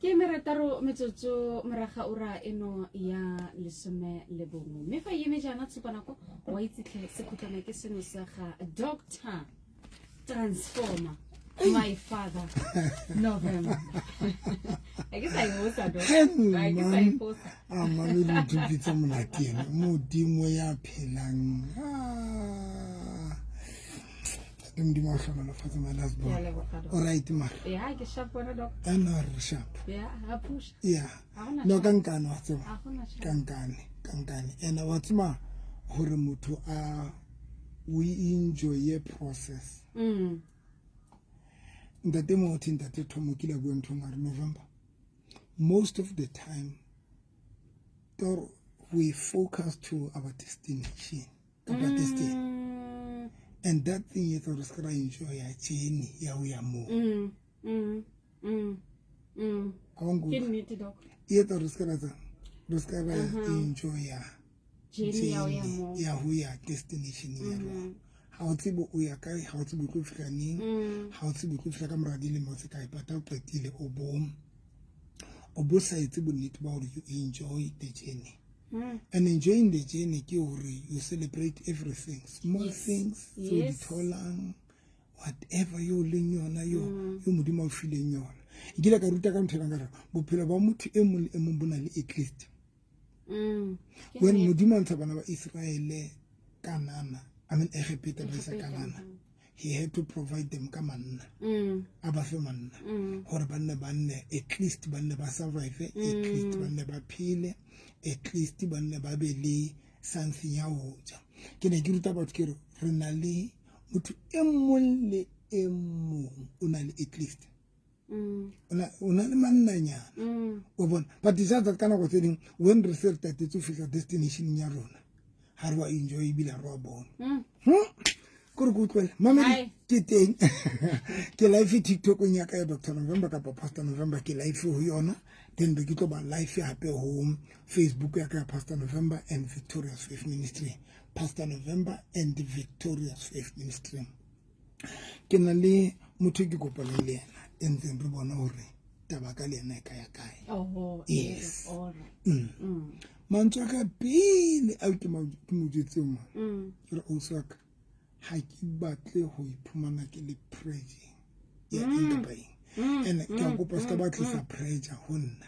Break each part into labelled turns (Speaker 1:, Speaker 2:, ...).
Speaker 1: ke meretaro metsotso moraga ura eno ya lesome le bongwe mme fa eme jana tshupanako wa itsetlhe sekhutlana ke seno sa ga Dr. Transformer my father November I guess I was a doctor I guess I was
Speaker 2: mami le dipitsa monateng modimo ya phelang Ndimo hlala fatsa my last boy. All right ma.
Speaker 1: Yeah, ke sharp bona doc.
Speaker 2: Ana re sharp.
Speaker 1: Yeah, ha push.
Speaker 2: Yeah. No kankane wa tsema. Kankane. And what's ma hore motho we enjoy a process. Ntate mo ntate thomokile go ntho November. Most of the time we focus to our destination. And that thing is always going to enjoy a journey. Yeah, we are more. I want to go. Yeah, always going to enjoy a journey. Yeah, we are destination. How to be we are kai, how to be good for how to be good for Camaradi Mosikai, but I'll play till both sides will need about you enjoy the journey. And enjoying the journey, you celebrate everything, small things, so the tolang, whatever you learn, you mudima feeling yon. Gila karuta kam telangara, bupila bamuti emubunali at least. When mudima sabana Israel kanana, I mean repeated kanana. He had to provide them kaman. Abafaman. Horbanne banne, at least banne ba survive, at least banne ba pile. At least banne ba beli something ya hoja kene ke ruta batho ke re na le motho emong le emong una le at least una le mannanyana o bona but it's just that kana go tseding when re se that to fika destination ya rona ha re wa enjoy bila ro bona go re kutlwela mama ke teng ke live TikTok nya ka ya Dr. November ka Pastor November ke live ho yona then be kitlo ba live hape home Facebook ya ka Pastor November and Victorious Faith Ministry Pastor November and Victorious Faith Ministry ke na le motho ke kopana le yena ntse re bona hore tabaka le yena ka ya kae yes all right mantsa ka pele a ke mo jetseng ke re o saka ha ke batle ho iphumana ke le praise ya indabeng and ke go posta ba tlisa pressure honna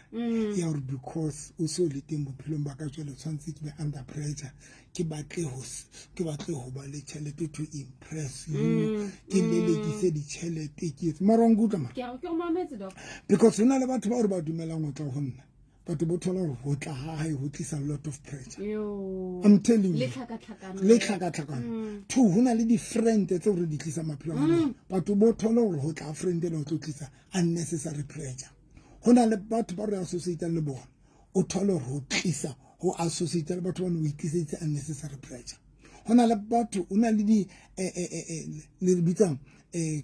Speaker 2: ya or because o so le teng bophelo ba ka tswela tshwantse ke be under pressure ke batle ho ba le tšhelete to impress you ke lelekise di tšhelete ke marongutla ma
Speaker 1: ke o mametse doc
Speaker 2: because hona le batho ba re ba dumelang go tla honna but bo thola go tla hae ho tlisa a lot of pressure I'm telling you le tlhaka two hona le di friend tse re di tlisa maphelo but bo thola go tla friend le go tlisa unnecessary pressure hona le batho ba re associate le bona o thola go tlisa go associate le batho ba no itlisa unnecessary pressure hona le batho una le di le bitsang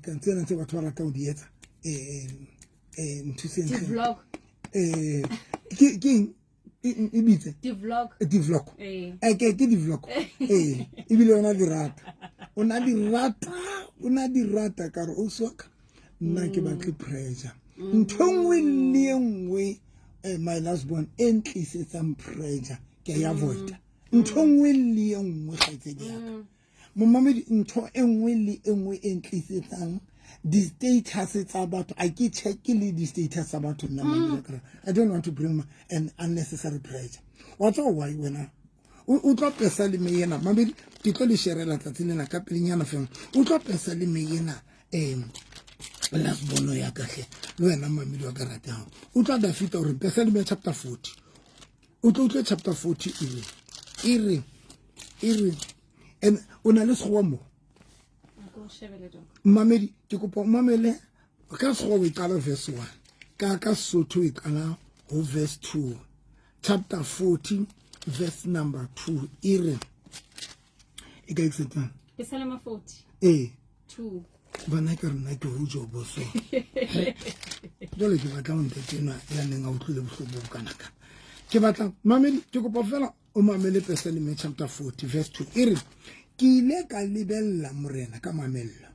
Speaker 2: ka tsena tse batho ba rata go di etsa
Speaker 1: ntse vlog
Speaker 2: King ibitse
Speaker 1: di vlog
Speaker 2: ke di vlog ibile ona di rata ka re o soka nna ke batle pressure nthongwe le engwe my last born entlisetsang pressure ke ya avoid nthongwe le engwe ga tsedi yaka mo mamedi ntho engwe le engwe entlisetsang the status tsa batho I ke check le the status tsa batho nna mama I don't want to bring an unnecessary pressure what's all why when o tlo pesa le meyena mama ke tlo le sherela tsatsina ka pelenyana feng o tlo pesa le meyena la bono ya kahle le wena mama wa ka ratang o tlo da fita hore pesa le chapter 40 o tlo chapter 40 ire and ona le sgwa mo Mamedi, ke kopa mamele ka go we kala verse 1 ka sotho e kana ho verse 2 chapter 40 verse number 2 ire e ka exetan
Speaker 1: Psalm 40 2
Speaker 2: bana ka rena ke ho jobo so jole ke batla o ntetena ya neng a utlwile bohlobo kanaka ke batla mamedi ke kopa fela o mamele Psalm chapter 40 verse 2 ire ke ile ka lebella morena ka mamella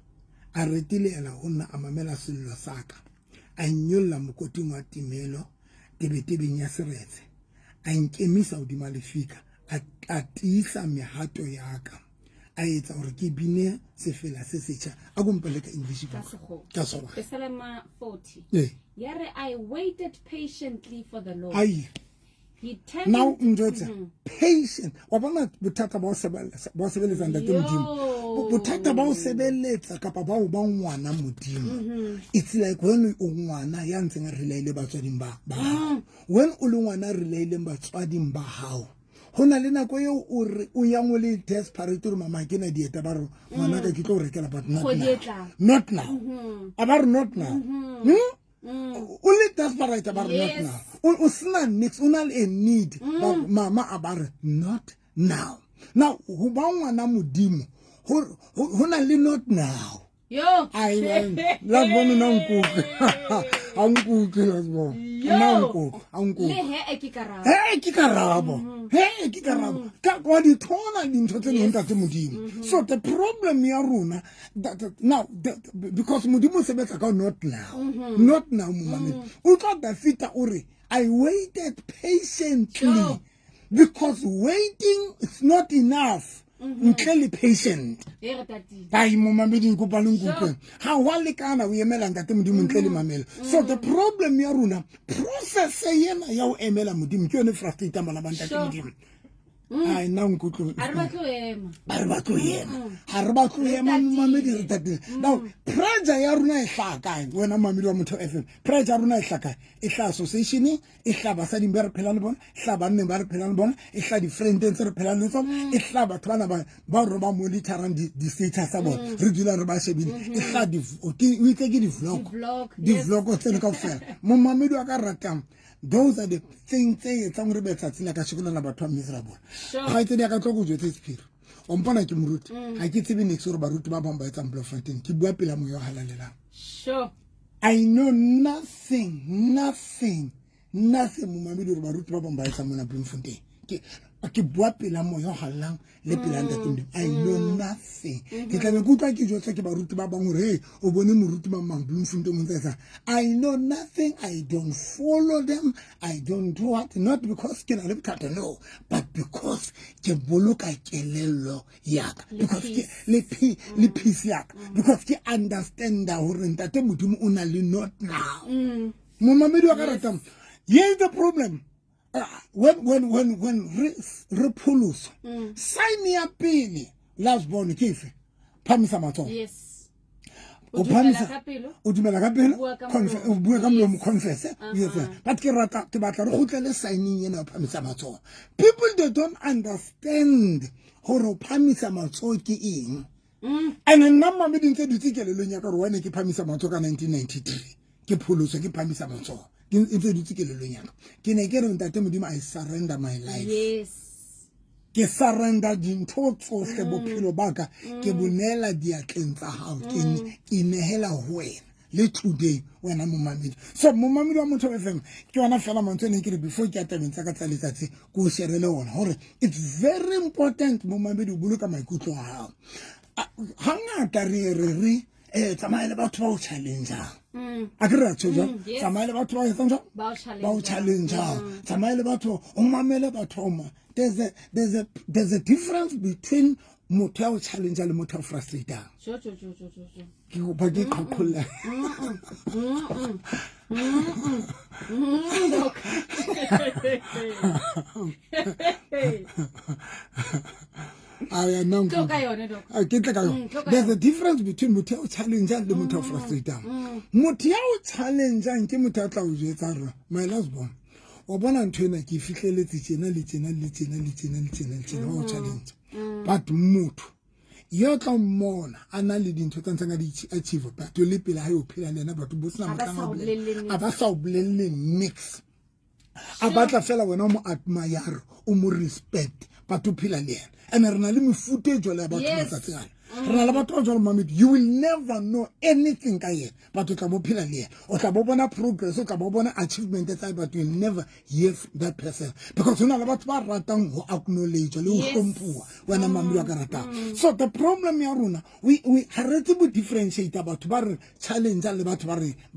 Speaker 2: a retile ela honna a mamela sello saka a nyolla mokoting wa timelo tebetebeng ya seretse a nkemisa hodima lefika a tiisa mehato ya ka a etsa hore ke bine sefela se setjha a gompele ka English ka sona
Speaker 1: Psalm 40 yare I waited patiently for the Lord. He turned
Speaker 2: now patient wa bona bothata ba o sebeletsa ntate modimo bothata ba o sebeletsa kapa ba o ba ngwana modimo it's like when o ngwana ya ntseng a relaile batswading ba when o le ngwana relaile batswading ba hao hona le nako eo o yang o le desperate re mama ke na dieta ba re ngwana ka ke tlo rekela but not now about not now only desperate about not now o sna next una a need but mama about not now ho ba ngwana modimo hona le not now
Speaker 1: yo
Speaker 2: I went last one na nkuku ankuku last one na nkuku ankuku
Speaker 1: le he
Speaker 2: ke karabo ka kwa di thona dintho tse neng tate modimo so the problem ya rona now because modimo sebetsa ka not now momamedi o tla da fita ore I waited patiently because waiting is not enough Clearly patient. By momamedi nkopa nkuku. Ha wa lekana o emela ntate modimo ntlele mamela. So the problem ya runa process yena ya o emela modimo ke yone frustrate mala ba ntate modimo. Ai na nkutlo.
Speaker 1: A re
Speaker 2: batlo yema momamedi re tate. Now pressure ya runa e hlaka wena mamedi wa motho FM. Pressure ya runa e hlaka e hla association e hla ba sa dimbe re phela le bona, hla ba nne ba re phela le bona, e hla di friend tse re phela le tsona, e hla batho bana ba re ba monitorang di status tsa bona. Re dula re ba shebile. E hla di o itse ke di vlog tse le ka fela. Momamedi wa ka ratang those are the things tse etsang re betsa tsela ka shikola na batho ba miserable. Ga itse dia ka tlo go jwetsa Spirit. O mpona ke moruti. Ha ke tsebe next gore baruti ba bang ba etsa Bloemfontein. Ke bua pela mo yo halalelang.
Speaker 1: Sure.
Speaker 2: I know nothing momamedi gore baruti ba bang ba etsa mona Bloemfontein. Ke bua pela mo yo halalang le pela ntate I know nothing. Ke tla be kutla ke jotsa ke baruti ba bang gore hey o bone moruti ba mang Bloemfontein mo ntse I know nothing. I don't follow them. I don't do what, not because ke na le bothata no, but because ke boloka kelello ya ka, because ke le peace ya ka, because ke understand hore ntate modimo o na le not now. Momamedi wa ka ratang here's the problem. When repulus sign ya pele last born kefe phamisa matso
Speaker 1: yes
Speaker 2: o dumela ka pelo o bua ka mlomo confess yes but ke rata ke batla re gotlele signing yena phamisa matso. People they don't understand hore phamisa matso ke eng and nna mamedi ntse dutse kelelong ya ka re wane ke phamisa matso ka 1993 ke pholoso ke phamisa matso ntse dutse kelelong ya ka ke ne ke re ntate modimo I surrender my life.
Speaker 1: Yes.
Speaker 2: Ke surrender dintho tsohle bophelo baka ke bonela diatleng tsa hao ke nehela ho wena le today wena momamedi. So momamedi wa motho FM ke yona fela mantse ne ke re before ke atabeng tsa ka tsa letsatsi go sherele ona hore it's very important momamedi o boloka maikutlo a hao. Hangata re tsamaile batho ba o challenge a ke re tsoja tsamaile batho ba etsang jang ba o challenge tsamaile batho o mamele batho ma there's a difference between motho o challenge le motho o frustrate ke go ba ke khokhola there's a difference between motho o challenge le motho o frustrate motho o challenge ke motho a tla o jetsa re my last born o bona ntwena ke fihleletse tsena le o challenge but motho yo tla mmona ana le dintho tsa ntsanga di achieve but le pele ha yo phela lena batho bo sna motlanga a ba sa o bolelle mix a batla fela wena mo admire o mo respect batho phela le ena and re na le mefuta e jwale ya batho ba tsatsana You will never know anything ka yena, but o tla bo phela le yena, o tla bo bona progress, o tla bo bona achievement tsa, but you will never hear that person because hona le batho ba ratang ho acknowledge le ho hlomphuwa wena mamedi wa ka ratang. So the problem ya rona, we haretse bo differentiate batho ba re challenge le batho ba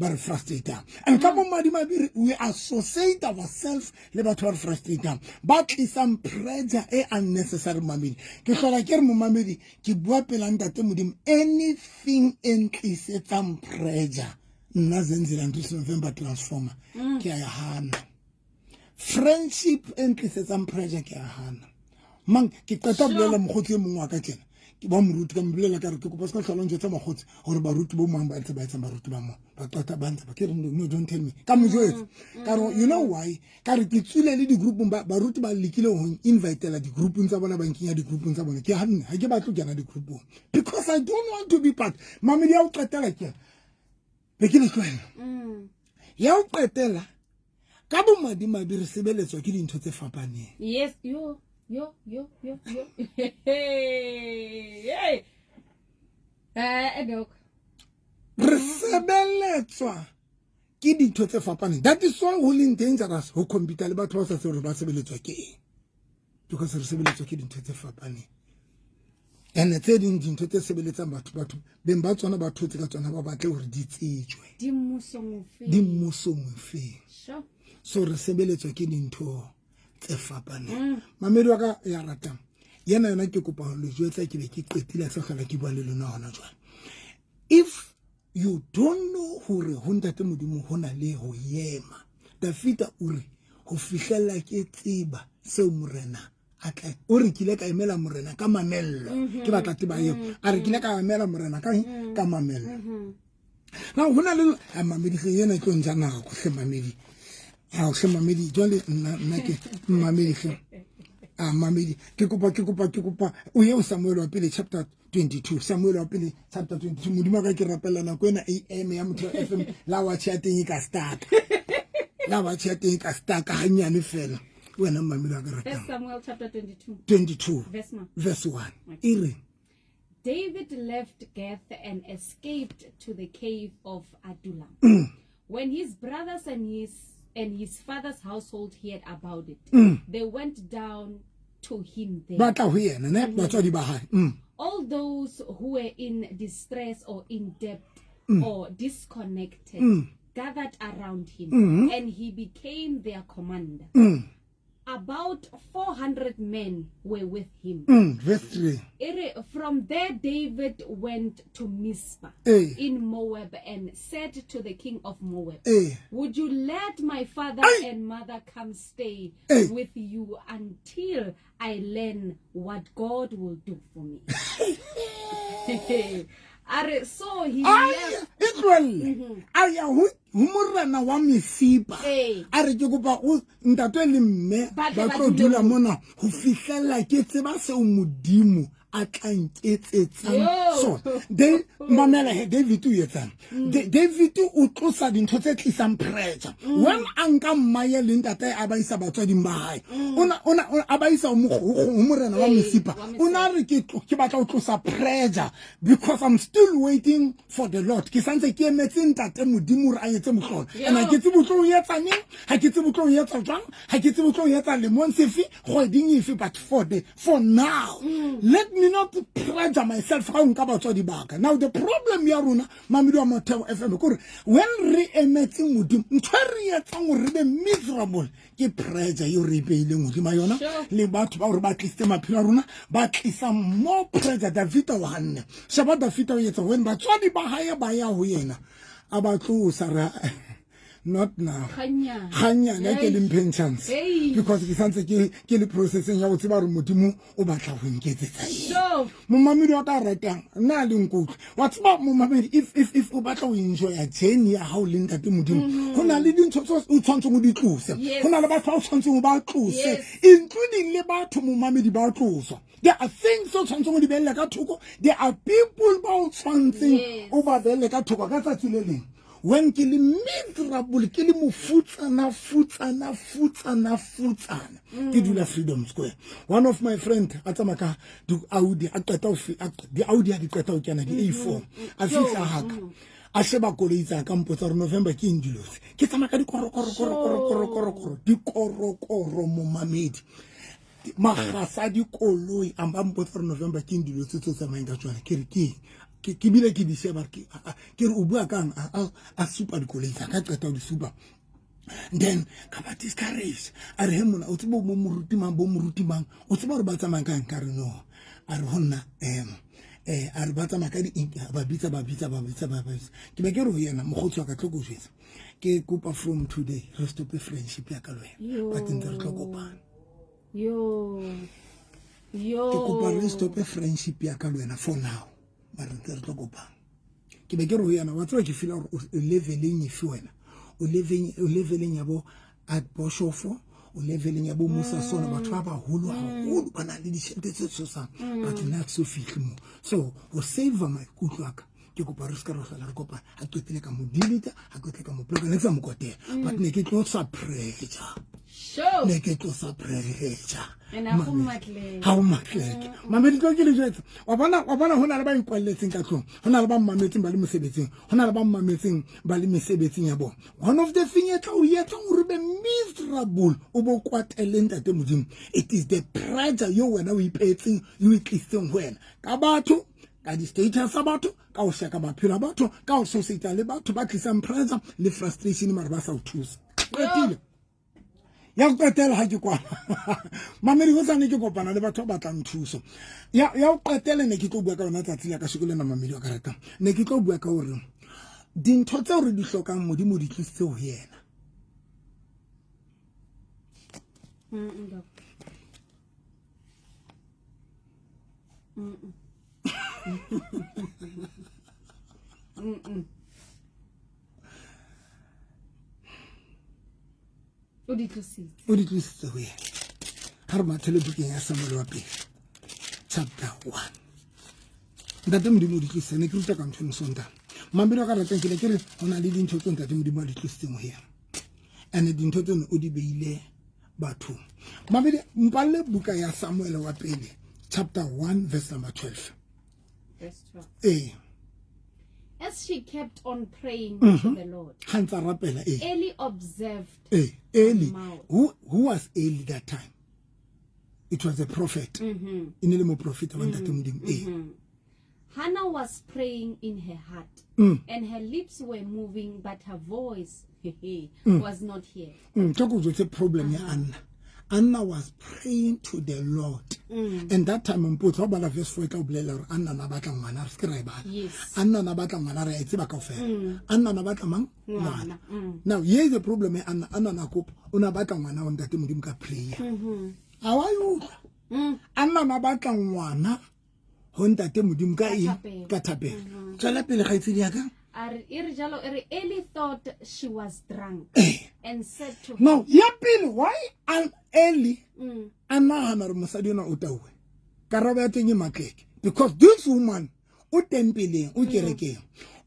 Speaker 2: re frustrate, and ka bo madimabe we associate ourselves le batho ba re frustrate ba tlisa pressure e unnecessary mamedi. Ke hlola ke re mo mamedi ke bua pela ntate modimo anything entlisetsang pressure nna zenzela ntse November transformer ke ya hana. Friendship entlisetsang pressure ke ya hana. Mang ke qeta bolela mogotsi mongwe wa ka tjena ke ba moruti ka mbolela ka re ke kopa ska tlhalong jetsa mogotsi gore baruti bo mang ba ntse ba etsa baruti ba mo ba tota ba ntse ba ke re no don't tell me ka mojoetsa ka re you know why ka re ke tsule le di group baruti ba lekile ho invitela di group tsa bona ba nkinya di group tsa bona ke ha ke ba tlo kena di group because I don't want to be part mamedi ya o qetela ke be ke le tlwela ya o qetela ka bo madimabe re sebeletswa ke dintho tse fapaneng.
Speaker 1: Yes, yo. Hey. Dok.
Speaker 2: Re sebeletswa ke dintho tse fapaneng. That is why ho leng dangerous ho computer le batho ba sa tsebe ba sebeletswa ke eng. Because re sebeletswa ke dintho tse fapaneng. And tse dintho tse sebeletsang batho beng ba tsona ba thotse ka tsona ba batle hore di tsejwe.
Speaker 1: Di mmusong fe.
Speaker 2: Sure. So re sebeletswa ke dintho tse fapaneng. Mamedi wa ka ya ratang yena ke kopa ho le jwetsa ke be ke qetile sa hlola ke bua le lona hona jwale. If you don't know hore ho ntate modimo hona le ho yema Dafita uri ho fihlella ke tseba seo morena a tla o re kile ka emela morena ka mamello ke batla tseba eo a re kile ka emela morena ka mamello. Na hona le mamedi ge yena ke njana go hle mamedi ha o hle mamedi jwale nna ke mamedi ge mamedi ke kopa o ye Samuel wa pele chapter 22 Samuel wa pele chapter 22 modimo ka ke rapela na kwena AM ya motho FM la wa chatting ka start la wa chatting ka start ka hanyane fela wena mamedi wa ka ratang.
Speaker 1: Samuel chapter
Speaker 2: 22 verse 1
Speaker 1: okay.
Speaker 2: Ire
Speaker 1: David left Gath and escaped to the cave of Adullam. When his brothers and his father's household heard about it, they went down to him there. All those who were in distress or in debt or disconnected gathered around him, and he became their commander. About 400 men were with him.
Speaker 2: Verse 3.
Speaker 1: From there, David went to Mizpah in Moab and said to the king of Moab, would you let my father and mother come stay with you until I learn what God will do for me? So he left.
Speaker 2: Israel. Humurana wa misipa are ke kopa o ntate le mme ba tlo dula mona ho fihlela ke tseba se o modimo a tlanketsetsang so they mamela David o yetsang David o tlosa dintho tse tlisang pressure when anka mmaye le ntate a ba isa batswadi ba hae ona a ba isa mo morena wa misipa ona re ke batla o tlosa pressure because I'm still waiting for the Lord ke santse ke emetse ntate modimo re a yetse mohlolo and ha ke tsebe tlo yetsa neng ha ke tsebe tlo yetsa jwang ha ke tsebe tlo yetsa le monsefi kgweding ife but for now let me not pressure myself how nka batswadi baka. Now the problem ya rona mamedi wa Motheo FM kore when re emetse modimo ntho re yetsang gore re be miserable ke pressure yo re beile modimo yona le batho ba gore ba tliste maphelo a rona ba tlisa more pressure. David wa hanne shaba David o yetsa when batswadi ba hae ba ya ho yena aba tlosa ra not now hanya na ke le pensions because ke santse ke le processing ya go tseba re modimo o batla go nketsetsa
Speaker 1: so
Speaker 2: mo mamedi wa ka ratang na le nkutlo wa tseba mo mamedi if o batla go enjoy a journey ya how le ntate modimo go na le dintho tso o tshwantse go di tlose go na le batho o tshwantse go ba tlose including le batho mo mamedi ba tloswa. There are things so tshwantse go di bella ka thoko. There are people ba o tshwantse o ba belle ka thoko ka tsatsile leng when ke le miserable ke le mofutsana ke dula Freedom Square. One of my friend a tsamaka di Audi a di qeta o kena di A4 a fitla haka a sheba koloi tsa ka mpotsa re November ke indilos ke tsamaka di korokoro mo mamedi magasa di koloi amba mpotsa re November ke indilos tse tsamayang ka tswana ke re ke bile ke di sheba ke re o bua kang a super di koloi tsa ka qeta di super. Then ka ba discourage a re hemona o tsebo mo moruti mang o tsebo re ba tsamang ka nkare no a re honna a re ba tsamaka di ba bitsa ke be ke re ho yena mogotsi wa ka tloko jwetsa ke kopa from today re stop friendship ya ka le wena but ntse re tlokopana ke kopa re stop friendship ya ka le wena for now ba re ntse re tlokopana ke be ke re ho yena wa tswa ke feel o leveleng ife wena o leveleng ya bo at Boshofo o leveleng ya bo Musa Sona batho ba baholo ba na le ditšhelete tse tshosang but nna ke so fihle mo so o save my kutlo aka ke kopa re ska re hlola re kopana a qetile ka mo delete a qetile ka mo block ne tsa mo kotela but ne ke tlo sa pressure ne ke tlo sa pressure ha o matle mamedi tlo ke le jetsa wa bona hona le ba inkwalletseng ka tlong hona le ba mmametseng ba le mosebetsing hona le ba mmametseng ba le mesebetsing ya bona one of the thing etla o yetsa gore be miserable o bo kwatele ntate modimo it is the pressure yo wena o ipetseng yo itlitseng wena ka batho ka di status sa batho ka o shaka maphelo a batho ka o society le batho ba tlisang pressure le frustration mara ba sa o thusa qetile ya go qetela ha ke kwa mamedi go tsane ke kopana le batho ba batlang thuso ya go qetela ne ke tlo bua ka yona tsatsi la ka sekole na mamedi wa karata ne ke tlo bua ka hore dintho tse re di hlokang modimo di tlisitse ho yena
Speaker 1: o di tlositse
Speaker 2: ho yena ha re mathele bukeng ya Samuel wa pele chapter 1 ntate modimo di tlositse ne ke ruta ka ntho mosonta mambelo ka rateng ke le ke re hona le dintho tse ntate modimo di tlositseng ho yena ene dintho tseno o di beile batho mabele mpalle buka ya Samuel wa pele chapter 1 verse number 12
Speaker 1: verse 12 As she kept on praying to the Lord, Eli observed
Speaker 2: Eli. Who was Eli that time? It was a prophet.
Speaker 1: Hannah was praying in her heart, and her lips were moving, but her voice was not here.
Speaker 2: Talk about the problem, Anna. Anna was praying to the Lord. And that time on put about verse 4 Anna na batla ngwana re skry ba. Anna na batla ngwana re itse ba ka ofela. Anna na batla mang? Ngwana. Now here is the problem Anna na kopa una batla ngwana o ntate modimo ka prayer. Ha wa utlwa. Anna na batla ngwana ho ntate modimo ka eng ka thapela. Tsala pele ga itse dia ka.
Speaker 1: Eli thought she was drunk and said to her,
Speaker 2: now yapile why Eli anahana re mosadi ona o tawe karabo ya teng e matleke because this woman o tempeleng o kerekeng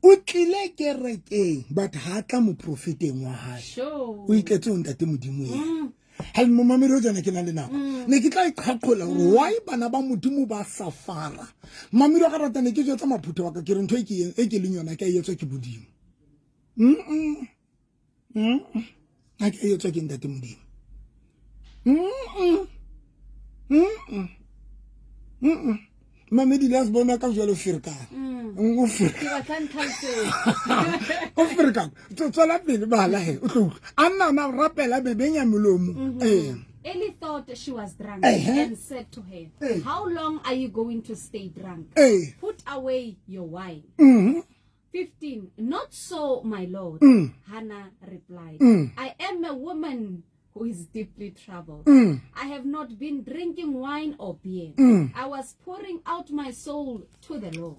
Speaker 2: o tlile kerekeng but ha tla mo propheteng wa hae o itletse o ntate modimo ena ha mo mamelo jana ke na le nako ne ke tla iqhaqola gore why bana ba modimo ba safara mamelo ga rata ne ke jotsa maphutho wa ka ke re ntho e ke leng yona ke a etswa ke bodimo a ke etswa ke ntate modimo mamedi las bona ka jalo firka o firka tsala pele bala he o tlo anna na rapela bebenya molomo
Speaker 1: Eli thought she was drunk and said to her, how long are you going to stay drunk? Put away your wine. 15. Not so, my Lord. Hannah replied, I am a woman who is deeply troubled. I have not been drinking wine or beer. I was pouring out my soul to the Lord.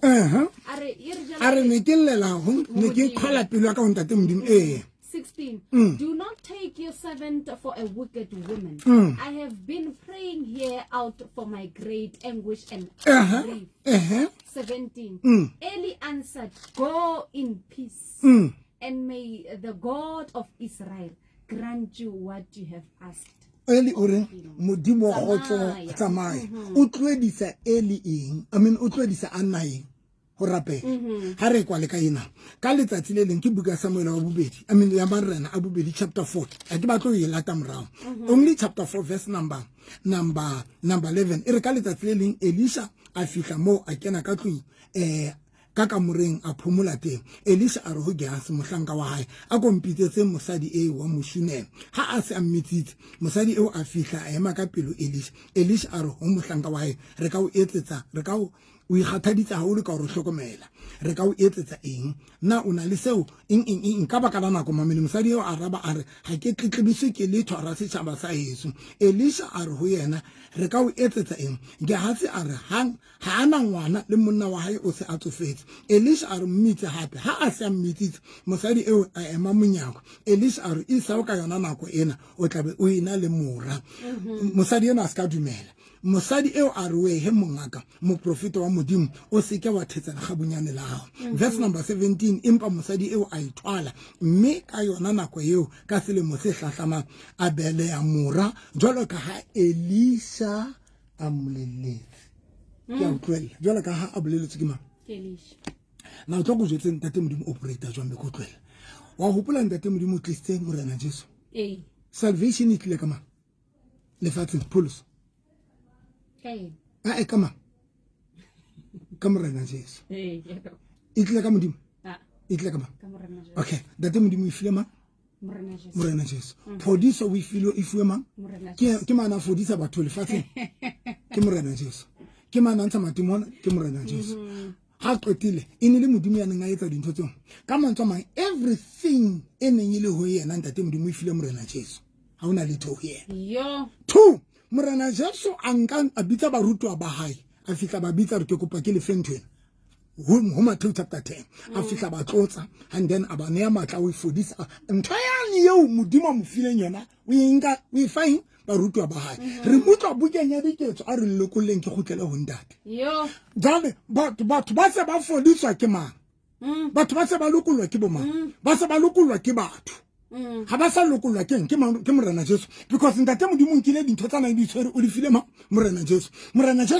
Speaker 1: 16. Do not take your servant for a wicked woman. I have been praying here out for my great anguish and grief. 17. Eli answered, go in peace and may the God of Israel grant you what you have asked.
Speaker 2: Eli ore modimo go tsamaya o tlwedisa Eli eng I mean o tlwedisa Anna eng go rape ha re kwa le ka ina ka letsatsi le leng ke buka Samuel wa bobedi I mean ya Marena a bobedi chapter 4 a ke batlo e lata morao only chapter 4 verse number 11 e re ka letsatsi le leng Elisha a fihla mo a kena ka tlung ka kamoreng a phumula teng Elisha a re ho Gehazi mohlanka wa hae a kompitsetse mosadi e wa Moshuneme ha a se a mmitsitse mosadi eo a fihla a ema ka pelo Elisha a re ho mohlanka wa hae re ka o etsetsa re ka o ikgathaditse ha o le ka re hlokomela re ka o etsetsa eng na o na le seo eng ka baka la nako mamele mosadi eo a raba a re ha ke tletlebiswe ke le thwara setjhaba sa Yesu Elisha a re ho yena re ka o etsetsa eng Gehazi a re ha ana ngwana le monna wa hae o se a tsofetse Elisha a re mmitse hape ha a se a mmitsitse mosadi eo a ema monyako Elisha a re isa o ka yona nako ena o tlabe o ina le mora mosadi ena a ska dumela mosadi eo a re we he mongaka moprofeta wa modimo o seke wa thetsana ga bunyane la hao verse number 17 impa mosadi eo a ithwala mme ka yona nako eo ka selemo se hlahlamang a bele ya mora jwalo ka ha Elisha a moleletse ya utlwela jwalo ka ha a boleletse ke mang
Speaker 1: Elisha
Speaker 2: na o tlo go jetse ntate modimo operator jwa mbe go tlwela wa hopola ntate modimo tliste morena Jesu salvation e tlile ka mang lefatseng Paulus come on. Come on, Jesus. Itle ka modimo. Itle ka mang. Okay, date modimo ifile mang? Morena Jesus. Phodiso o ifile ifwe mang? Ke mana phodiso batho le fatshe. Ke morena Jesus. Ke mana ntsa matimona ke morena Jesus. Ha qetile ene le modimo ya neng a etsa dintho tseo. Ka mantswe mang everything eneng ile ho yena ntate modimo ifile morena Jesus. Ha ona le tho yena. Yo. 2 Morena Jesu anka a bitsa barutwa ba hae a fihla ba bitsa re ke kopa ke le fentwe ho Matthew chapter 10 a fihla ba tlotsa and then aba ne ya matla o ifodisa ntho ya eo modimo mo fileng yona o inka o fine barutwa ba hae re mutla bukenya diketso a re lekoleng ke gotlele ho ntate yo jale batho ba se ba fodiswa ke mang batho ba se ba lokolwa ke bo mang ba se ba lokolwa ke batho ha ba sa lokolwa ke morena Jesu because ntate modimo nkile dintho tsana di tshwere o di file morena Jesu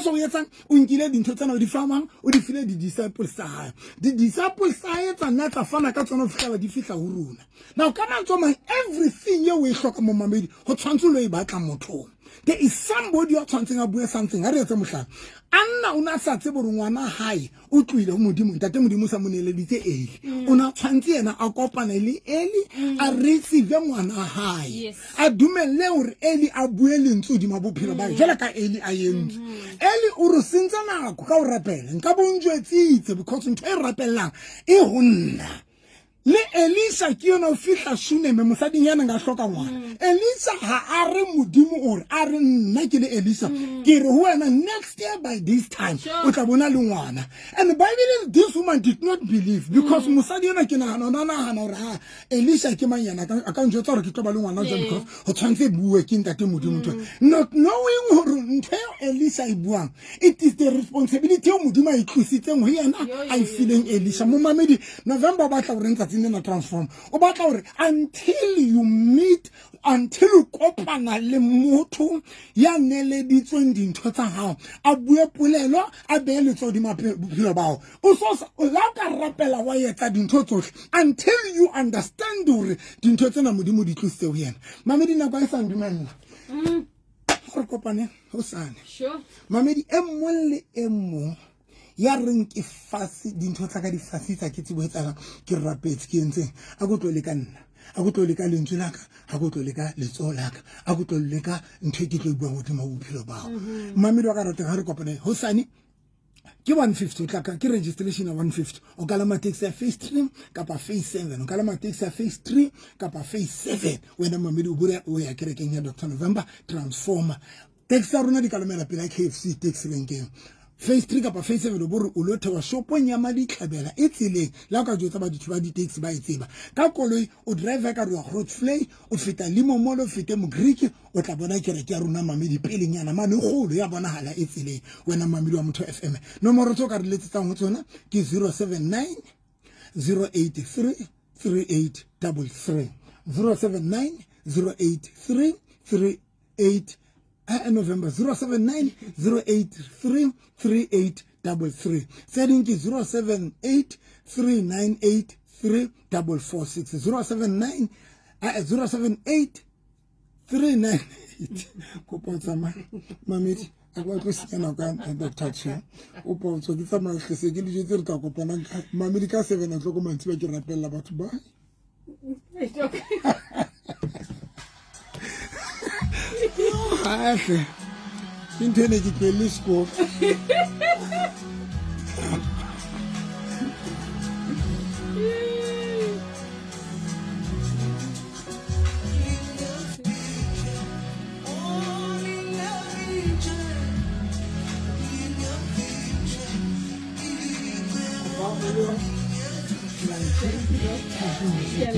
Speaker 2: o yetsang o nkile dintho tsana o di famang o di file di disciples tsa hae di disciples tsa etsa nna tla fana ka tsona fihla di fihla ho rona now ka mantswe mang everything ye o e hloka mo mamedi go tshwantse lo e batla motho there is somebody o tshwantseng a bua something ha re etse mohlala anna una sa tsebo ngwana hae o tlwile ho modimo ntate modimo sa moneleditse Eli ona tshwantse yena a kopana le Eli a receive ngwana hae a dumelle hore Eli a bue lentswe di mabophelo ba jela ka Eli a yentse Eli o re sentse nako ka o rapela nka bonjwetsitse because ntho e rapellang e ho nna le Elisha ke yona o fihla Shuneme mosadi nyana nga hloka ngwana Elisha ha a re modimo o re a re nna ke le Elisha ke re ho wena next year by this time o tla bona le ngwana and the Bible this woman did not believe because mosadi yona ke nahana hore Elisha ke manyana ka njotsa hore ke tlo ba le ngwana jwa because ho tshwantse bue ke ntate modimo not knowing hore ntho Elisha e buang it is the responsibility o modimo a itlositseng ho yena I feeling Elisha mo mamedi November ba tla re in a transform o batla hore until you kopana le motho ya neleditsweng dintho tsa hao a bue polelo a beeletso di maphelo bao o so la ka rapela wa yetsa dintho tsohle until you understand hore dintho tsena modimo di tlositse ho yena mamedi nako e sandumella re kopane ho sane sure mamedi e mong le e mong ya reng ke fase dintho tsa ka di fasitsa ke tsebo etsa ke rapetse ke entseng a go tlole ka nna a go tlole ka lentswe laka a go tlole ka letso laka a go tlole ka ntho ke tlo bua godimo bophelo bao mamedi wa ka rata ga re kopane ho sane ke 150 tlaka ke registration ya 150 o kalama taxi ya phase 3 kapa phase 7 o kalama taxi ya phase 3 kapa phase 7 wena mamedi o bua o ya kerekeng ya Dr November Transformer taxi ya rona di kalamela pela KFC taxi lenkeng phase 3 kapa phase 7 bore o lo thewa shopong ya madi tlhabela e tseleng la ka jotsa ba ditho ba di taxi ba itseba ka koloi o driver ka ro Grootflay o feta Limo Mall o fete mo Greek o tla bona kereke ya rona mamedi peleng yana mane golo ya bona hala e tseleng wena mamedi wa Motho FM nomoro tso ka re letsetsang ho tsona ke 079 083 3833. 079 083 38 November 079 083 3833. Setting is 078 398 3446. 079 078 398. Kopotsa mamedi akwa tlo sena ka Dr. Che o potso ke tsamaya tlese ke le jetse re tla kopana mamedi ka 7 o'clock mantsi ba ke rapella batho ba hahle intene ke pele scope
Speaker 1: Yeah,